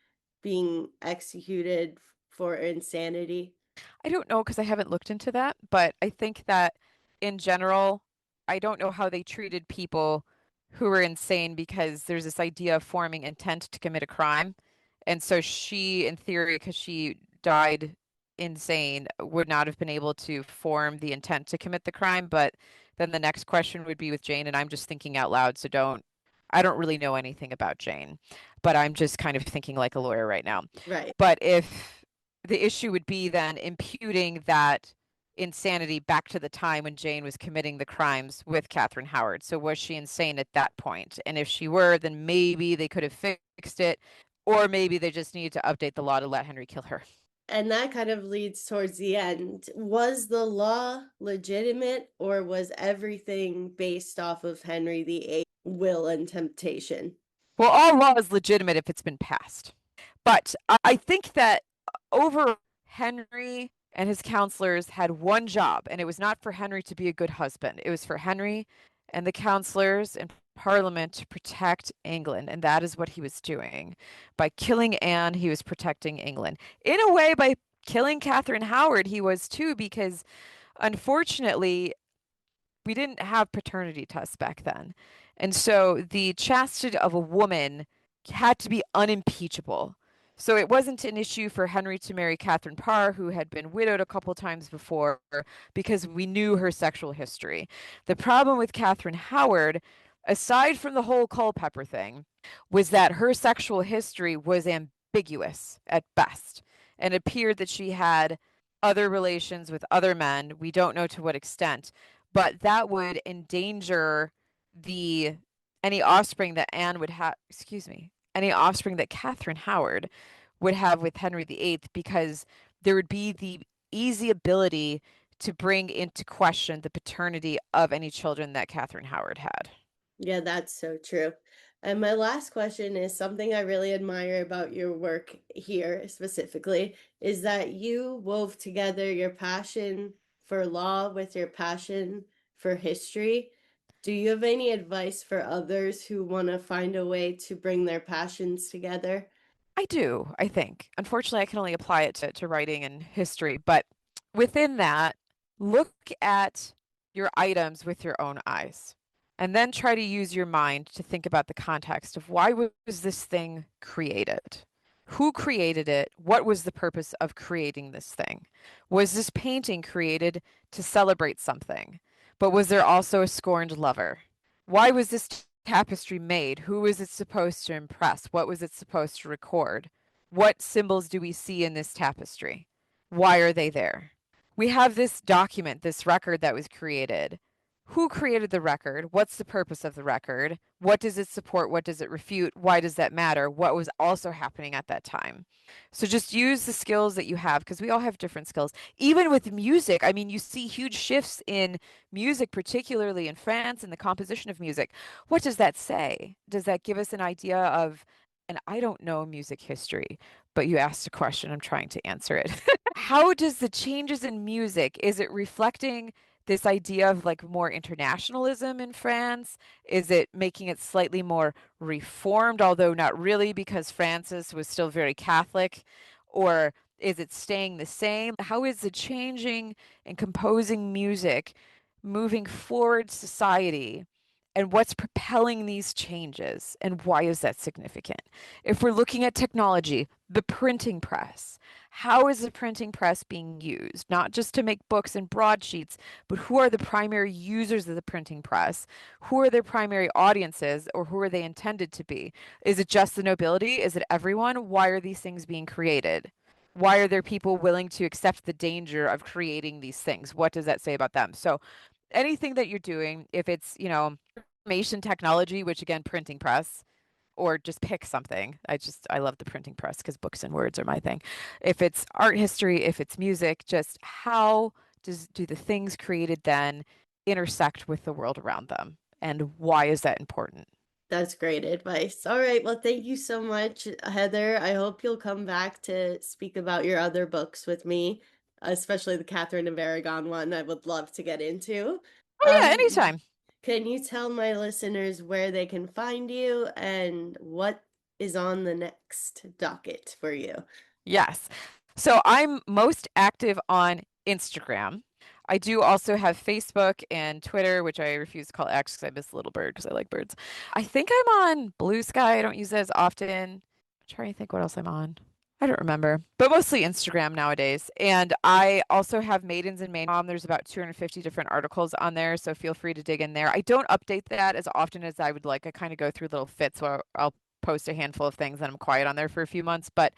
being executed for insanity? I don't know because I haven't looked into that, but I think that in general, I don't know how they treated people who were insane because there's this idea of forming intent to commit a crime. And so she, in theory, because she died insane, would not have been able to form the intent to commit the crime. But then the next question would be with Jane, and I'm just thinking out loud, so I don't really know anything about Jane, but I'm just kind of thinking like a lawyer right now. Right. But if the issue would be then imputing that insanity back to the time when Jane was committing the crimes with Catherine Howard. So was she insane at that point? And if she were, then maybe they could have fixed it, or maybe they just needed to update the law to let Henry kill her. And that kind of leads towards the end. Was the law legitimate, or was everything based off of Henry VIII will and temptation? Well, all law is legitimate if it's been passed. But I think that over Henry and his counselors had one job, and it was not for Henry to be a good husband. It was for Henry and the counselors and Parliament to protect England, and that is what he was doing. By killing Anne, he was protecting England. In a way, by killing Catherine Howard, he was too, because unfortunately, we didn't have paternity tests back then. And so the chastity of a woman had to be unimpeachable. So it wasn't an issue for Henry to marry Catherine Parr, who had been widowed a couple times before, because we knew her sexual history. The problem with Catherine Howard, aside from the whole Culpeper thing, was that her sexual history was ambiguous at best, and it appeared that she had other relations with other men. We don't know to what extent, but that would endanger the any offspring that Anne would have, excuse me, any offspring that Catherine Howard would have with Henry VIII, because there would be the easy ability to bring into question the paternity of any children that Catherine Howard had. Yeah, that's so true. And my last question is something I really admire about your work here specifically, is that you wove together your passion for law with your passion for history. Do you have any advice for others who want to find a way to bring their passions together? I do, I think. Unfortunately, I can only apply it to writing and history, but within that, look at your items with your own eyes. And then try to use your mind to think about the context of why was this thing created? Who created it? What was the purpose of creating this thing? Was this painting created to celebrate something? But was there also a scorned lover? Why was this tapestry made? Who is it supposed to impress? What was it supposed to record? What symbols do we see in this tapestry? Why are they there? We have this document, this record that was created. Who created the record? What's the purpose of the record? What does it support? What does it refute? Why does that matter? What was also happening at that time? So just use the skills that you have because we all have different skills. Even with music, I mean, you see huge shifts in music, particularly in France, and the composition of music. What does that say? Does that give us an idea of, and I don't know music history, but you asked a question, I'm trying to answer it. How does the changes in music, is it reflecting this idea of like more internationalism in France? Is it making it slightly more reformed, although not really because Francis was still very Catholic? Or is it staying the same? How is the changing and composing music moving forward society? And what's propelling these changes? And why is that significant? If we're looking at technology, the printing press, how is the printing press being used? Not just to make books and broadsheets, but who are the primary users of the printing press? Who are their primary audiences, or who are they intended to be? Is it just the nobility? Is it everyone? Why are these things being created? Why are there people willing to accept the danger of creating these things? What does that say about them? So anything that you're doing, if it's, information technology, which again, printing press, or just pick something. I love the printing press because books and words are my thing. If it's art history, if it's music, just how do the things created then intersect with the world around them? And why is that important? That's great advice. All right. Well, thank you so much, Heather. I hope you'll come back to speak about your other books with me, especially the Catherine of Aragon one. I would love to get into. Oh yeah, Um, anytime. can you tell my listeners where they can find you and what is on the next docket for you? Yes. So I'm most active on Instagram. I do also have Facebook and Twitter, which I refuse to call X because I miss Little Bird because I like birds. I think I'm on Blue Sky. I don't use it as often. I'm trying to think what else I'm on. I don't remember, but mostly Instagram nowadays. And I also have Maidens and Maid Mom. There's about 250 different articles on there, so feel free to dig in there. I don't update that as often as I would like. I kind of go through little fits where I'll post a handful of things and I'm quiet on there for a few months, but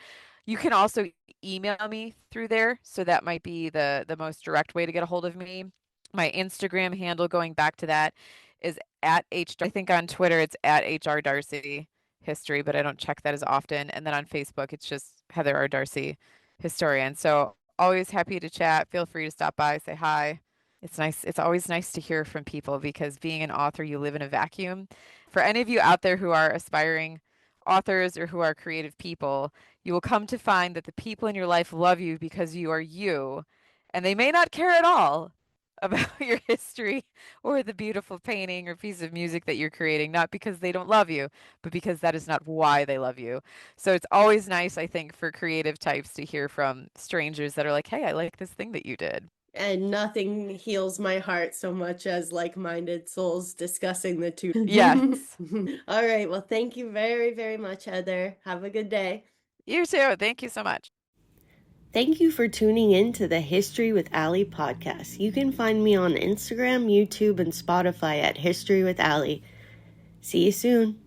you can also email me through there, so that might be the most direct way to get a hold of me. My Instagram handle, going back to that, is at H. I think on Twitter it's at HR Darsie History, but I don't check that as often. And then on Facebook, it's just Heather R. Darsie Historian. So always happy to chat. Feel free to stop by, say hi. It's nice. It's always nice to hear from people because being an author, you live in a vacuum. For any of you out there who are aspiring authors or who are creative people, you will come to find that the people in your life love you because you are you, and they may not care at all about your history or the beautiful painting or piece of music that you're creating, not because they don't love you, but because that is not why they love you. So it's always nice, I think, for creative types to hear from strangers that are like, hey, I like this thing that you did. And nothing heals my heart so much as like-minded souls discussing the two. Yes. All right. Well, thank you very, very much, Heather. Have a good day. You too. Thank you so much. Thank you for tuning in to the History with Allie podcast. You can find me on Instagram, YouTube, and Spotify at History with Allie. See you soon.